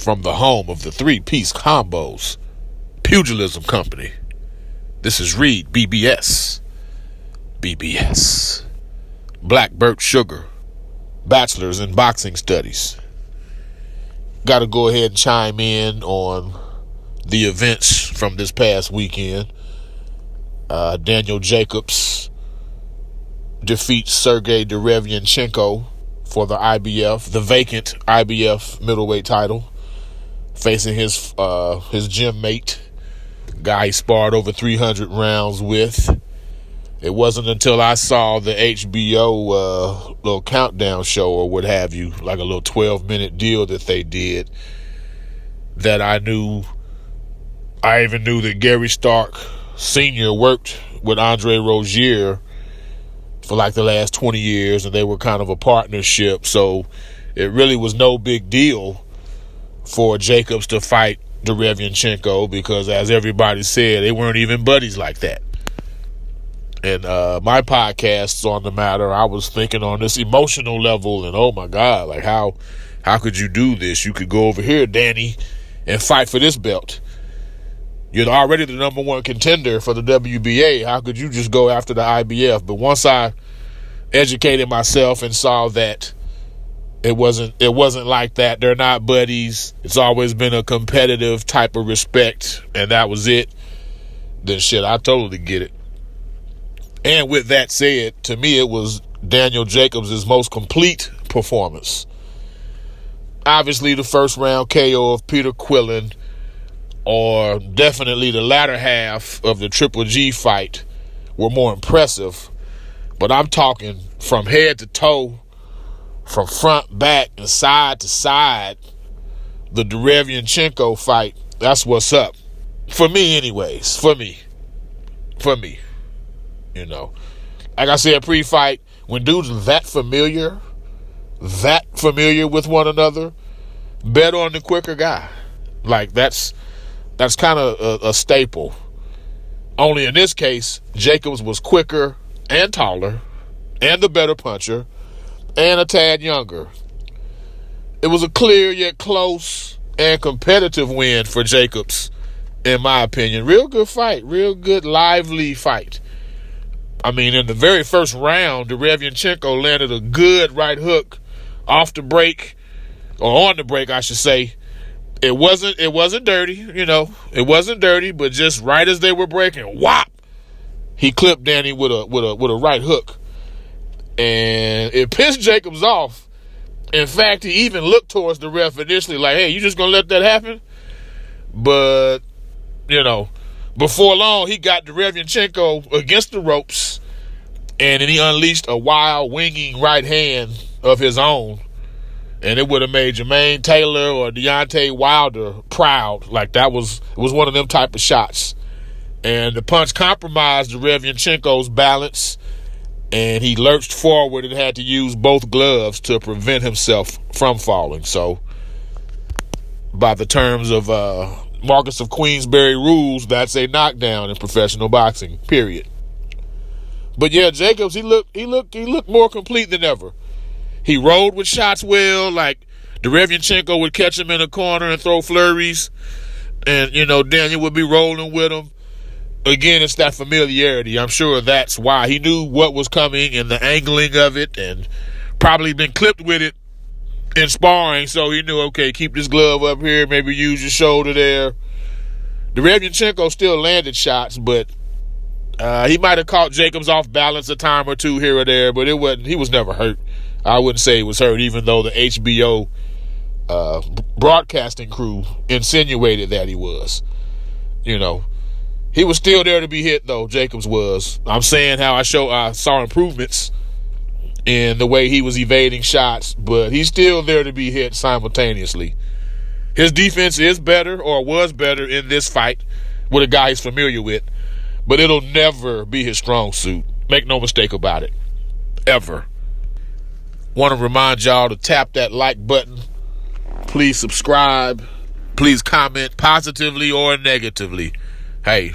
from the home of the three-piece combos, Pugilism Company. This is Reed, BBS. Black Birch Sugar, Bachelor's in Boxing Studies. Got to go ahead and chime in on the events from this past weekend. Daniel Jacobs defeats Sergey Derevianchenko for the IBF, the vacant IBF middleweight title, facing his gym mate, guy he sparred over 300 rounds with. It wasn't until I saw the HBO little countdown show or what have you, like a little 12-minute deal that they did, that I even knew that Gary Stark Sr. worked with Andre Rozier for like the last 20 years, and they were kind of a partnership. So it really was no big deal for Jacobs to fight Derevianchenko because, as everybody said, they weren't even buddies like that. And my podcasts on the matter, I was thinking on this emotional level, and oh my God, like how could you do this? You could go over here, Danny, and fight for this belt. You're already the number one contender for the WBA. How could you just go after the IBF? But once I educated myself and saw that it wasn't like that, they're not buddies, it's always been a competitive type of respect, and that was it, then shit, I totally get it. And with that said, to me, it was Daniel Jacobs' most complete performance. Obviously, the first round KO of Peter Quillen, or definitely the latter half of the Triple G fight, were more impressive. But I'm talking from head to toe, from front, back, and side to side, the Derevianchenko fight, that's what's up. For me, anyways. For me. You know, like I said pre-fight, when dudes are that familiar with one another, bet on the quicker guy. Like that's kind of a staple. Only in this case, Jacobs was quicker and taller and the better puncher and a tad younger. It was a clear yet close and competitive win for Jacobs, in my opinion. Real good fight, real good lively fight. I mean, in the very first round, Derevianchenko landed a good right hook off the break, or on the break, I should say. It wasn't dirty, you know. It wasn't dirty, but just right as they were breaking, whop, he clipped Danny with a right hook, and it pissed Jacobs off. In fact, he even looked towards the ref initially, like, "Hey, you just gonna let that happen?" But you know, before long, he got Derevianchenko against the ropes, and then he unleashed a wild, winging right hand of his own, and it would have made Jermaine Taylor or Deontay Wilder proud. Like, it was one of them type of shots. And the punch compromised Derevianchenko's balance, and he lurched forward and had to use both gloves to prevent himself from falling. So, by the terms of Marcus of Queensberry rules, that's a knockdown in professional boxing, period. But yeah, Jacobs, he looked more complete than ever. He rolled with shots well, like Derevianchenko would catch him in a corner and throw flurries, and you know, Daniel would be rolling with him. Again, it's that familiarity. I'm sure that's why he knew what was coming and the angling of it, and probably been clipped with it in sparring, so he knew, okay, keep this glove up here, maybe use your shoulder there. Derevianchenko still landed shots, but he might have caught Jacobs off balance a time or two here or there, but he was never hurt. I wouldn't say he was hurt, even though the HBO broadcasting crew insinuated that he was. You know, he was still there to be hit, though, Jacobs was. I'm saying how I saw improvements in the way he was evading shots, but he's still there to be hit simultaneously. His defense is better, or was better, in this fight with a guy he's familiar with, but it'll never be his strong suit. Make no mistake about it. Ever. Want to remind y'all to tap that like button. Please subscribe. Please comment positively or negatively. Hey,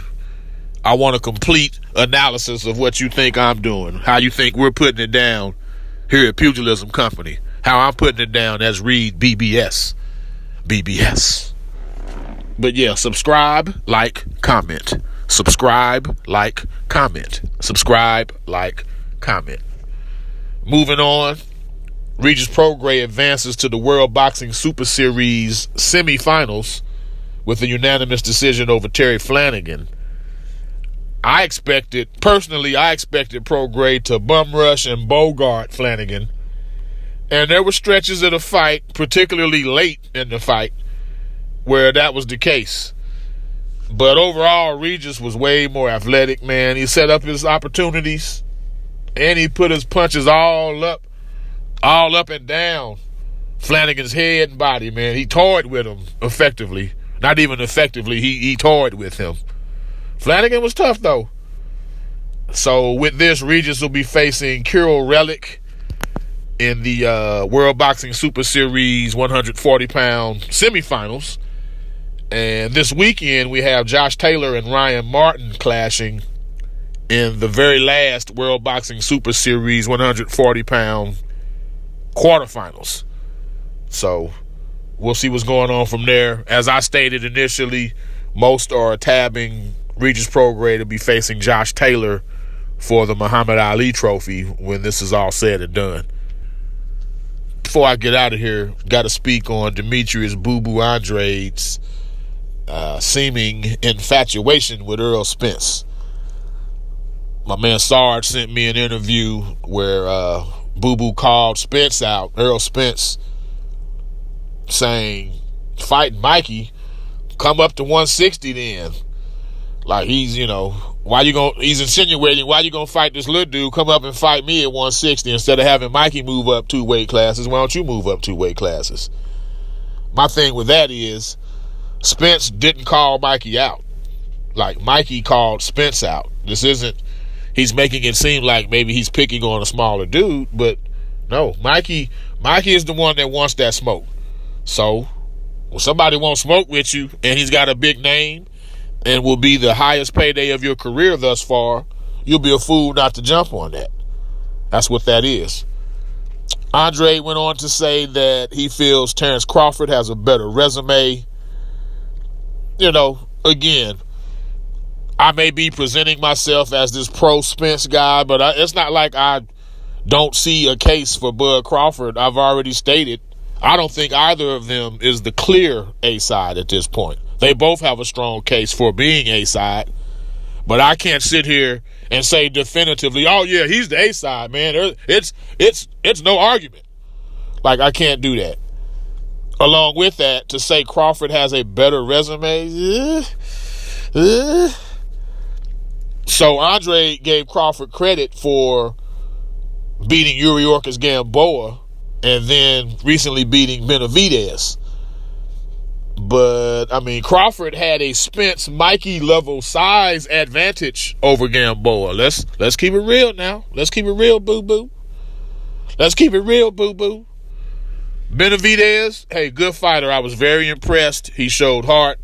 I want a complete analysis of what you think I'm doing, how you think we're putting it down here at Pugilism Company, how I'm putting it down as Reed BBS. BBS. But yeah, subscribe, like, comment. Subscribe, like, comment. Subscribe, like, comment. Moving on, Regis Prograis advances to the World Boxing Super Series semifinals with a unanimous decision over Terry Flanagan. I expected Prograis to bum rush and bogart Flanagan. And there were stretches of the fight, particularly late in the fight, where that was the case. But overall, Regis was way more athletic, man. He set up his opportunities, and he put his punches all up and down Flanagan's head and body, man. He toyed with him effectively. Not even effectively, he toyed with him. Flanagan was tough, though. So with this, Regis will be facing Relikh in the World Boxing Super Series 140-pound semifinals. And this weekend, we have Josh Taylor and Ryan Martin clashing in the very last World Boxing Super Series 140-pound quarterfinals. So we'll see what's going on from there. As I stated initially, most are tabbing Regis Prograis to be facing Josh Taylor for the Muhammad Ali trophy when this is all said and done. Before I get out of here, got to speak on Demetrius Andrade's seeming infatuation with Errol Spence. My man Sarge sent me an interview where Boo called Spence out, Errol Spence, saying, fighting Mikey, come up to 160 then. Like he's insinuating, why you gonna fight this little dude? Come up and fight me at 160 instead of having Mikey move up 2 weight classes. Why don't you move up 2 weight classes? My thing with that is Spence didn't call Mikey out. Like Mikey called Spence out. This isn't, he's making it seem like maybe he's picking on a smaller dude, but no, Mikey is the one that wants that smoke. So when somebody won't smoke with you and he's got a big name and will be the highest payday of your career thus far, you'll be a fool not to jump on that. That's what that is. Andrade went on to say that he feels Terrence Crawford has a better resume. Again, I may be presenting myself as this pro-Spence guy, but it's not like I don't see a case for Bud Crawford. I've already stated, I don't think either of them is the clear A-side at this point. They both have a strong case for being A-side, but I can't sit here and say definitively, oh yeah, he's the A-side, man. It's no argument. Like, I can't do that. Along with that, to say Crawford has a better resume, So Andrade gave Crawford credit for beating Yuriorkis Gamboa and then recently beating Benavidez. But, Crawford had a Spence-Mikey level size advantage over Gamboa. Let's keep it real now. Let's keep it real, boo-boo. Let's keep it real, boo-boo. Benavidez, hey, good fighter. I was very impressed. He showed heart.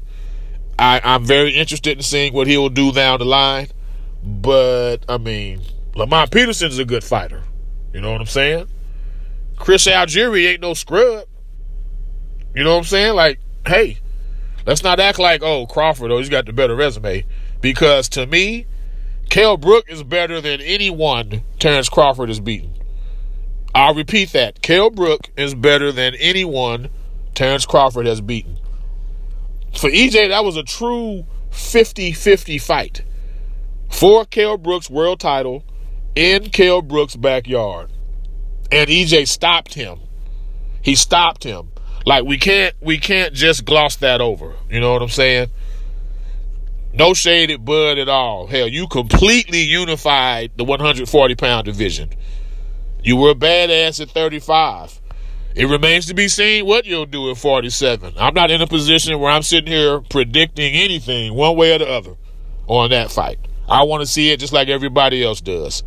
I'm very interested in seeing what he will do down the line. But, Lamont Peterson's a good fighter. You know what I'm saying? Chris Algieri ain't no scrub. You know what I'm saying? Like, hey, let's not act like, Crawford, he's got the better resume. Because to me, Kell Brook is better than anyone Terrence Crawford has beaten. I'll repeat that. Kell Brook is better than anyone Terrence Crawford has beaten. For EJ, that was a true 50-50 fight for Kell Brook's world title in Kell Brook's backyard. And EJ stopped him. He stopped him. Like, we can't just gloss that over. You know what I'm saying? No shade at Bud at all. Hell, you completely unified the 140-pound division. You were a badass at 35. It remains to be seen what you'll do at 47. I'm not in a position where I'm sitting here predicting anything one way or the other on that fight. I want to see it just like everybody else does.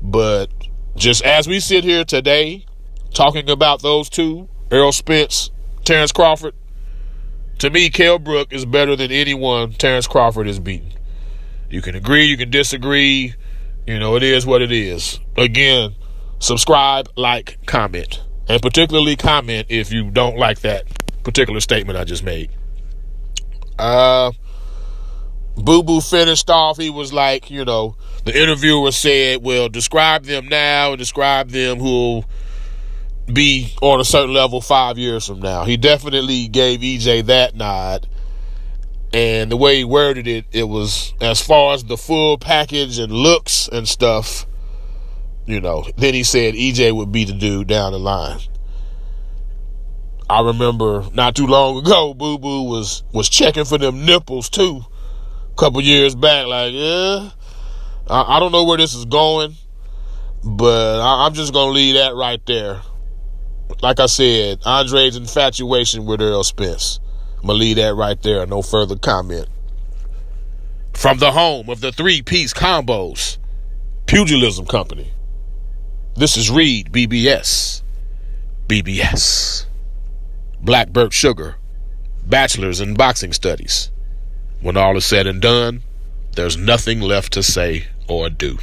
But just as we sit here today talking about those two, Errol Spence, Terrence Crawford, to me, Kell Brook is better than anyone Terrence Crawford has beaten. You can agree, you can disagree. It is what it is. Again, subscribe, like, comment. And particularly comment if you don't like that particular statement I just made. Boo Boo finished off. He was like, the interviewer said, well, describe them now and describe them who'll be on a certain level 5 years from now. He definitely gave EJ that nod. And the way he worded it, it was as far as the full package and looks and stuff, then he said EJ would be the dude down the line. I remember not too long ago, Boo Boo was checking for them nipples too. A couple years back, I don't know where this is going, but I'm just going to leave that right there. Like I said, Andre's infatuation with Earl Spence. I'm going to leave that right there. No further comment. From the home of the 3-piece combos, Pugilism Company. This is Reed, BBS. BBS. Blackbird Sugar. Bachelor's in Boxing Studies. When all is said and done, there's nothing left to say or do.